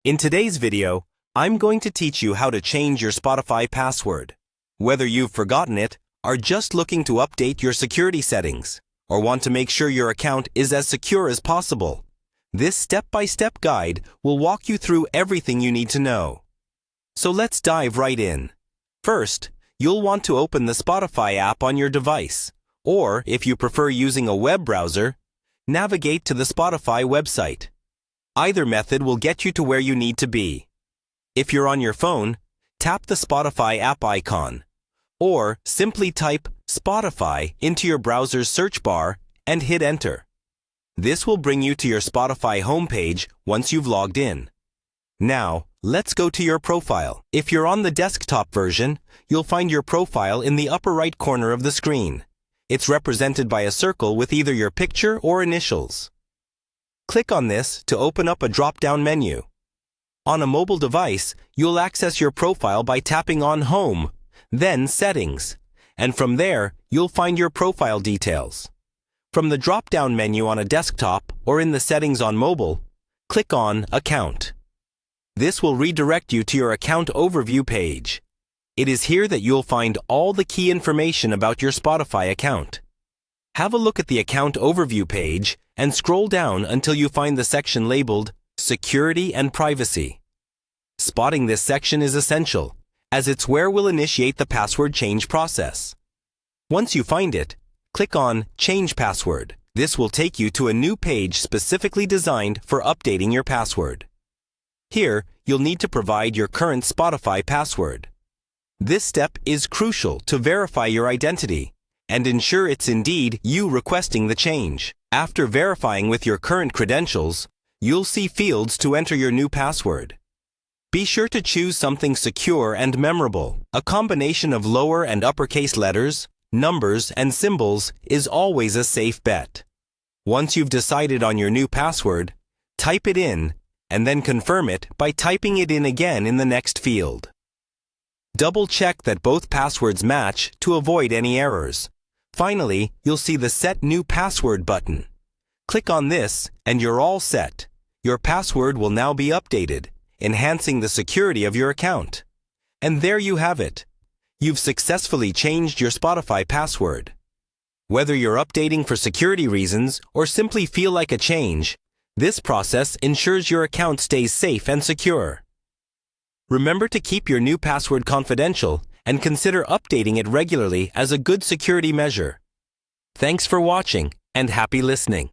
In today's video, I'm going to teach you how to change your Spotify password. Whether you've forgotten it, are just looking to update your security settings, or want to make sure your account is as secure as possible, this step-by-step guide will walk you through everything you need to know. So let's dive right in. First, you'll want to open the Spotify app on your device, or if you prefer using a web browser, navigate to the Spotify website. Either method will get you to where you need to be. If you're on your phone, tap the Spotify app icon, or simply type Spotify into your browser's search bar and hit enter. This will bring you to your Spotify homepage once you've logged in. Now, let's go to your profile. If you're on the desktop version, you'll find your profile in the upper right corner of the screen. It's represented by a circle with either your picture or initials. Click on this to open up a drop-down menu. On a mobile device, you'll access your profile by tapping on Home, then Settings, and from there, you'll find your profile details. From the drop-down menu on a desktop or in the settings on mobile, click on Account. This will redirect you to your account overview page. It is here that you'll find all the key information about your Spotify account. Have a look at the account overview page and scroll down until you find the section labeled Security and Privacy. Spotting this section is essential, as it's where we'll initiate the password change process. Once you find it, click on Change Password. This will take you to a new page specifically designed for updating your password. Here, you'll need to provide your current Spotify password. This step is crucial to verify your identity and ensure it's indeed you requesting the change. After verifying with your current credentials, you'll see fields to enter your new password. Be sure to choose something secure and memorable. A combination of lower and uppercase letters, numbers, and symbols is always a safe bet. Once you've decided on your new password, type it in and then confirm it by typing it in again in the next field. Double-check that both passwords match to avoid any errors. Finally, you'll see the Set New Password button. Click on this and you're all set. Your password will now be updated, enhancing the security of your account. And there you have it. You've successfully changed your Spotify password. Whether you're updating for security reasons or simply feel like a change, this process ensures your account stays safe and secure. Remember to keep your new password confidential and consider updating it regularly as a good security measure. Thanks for watching and happy listening.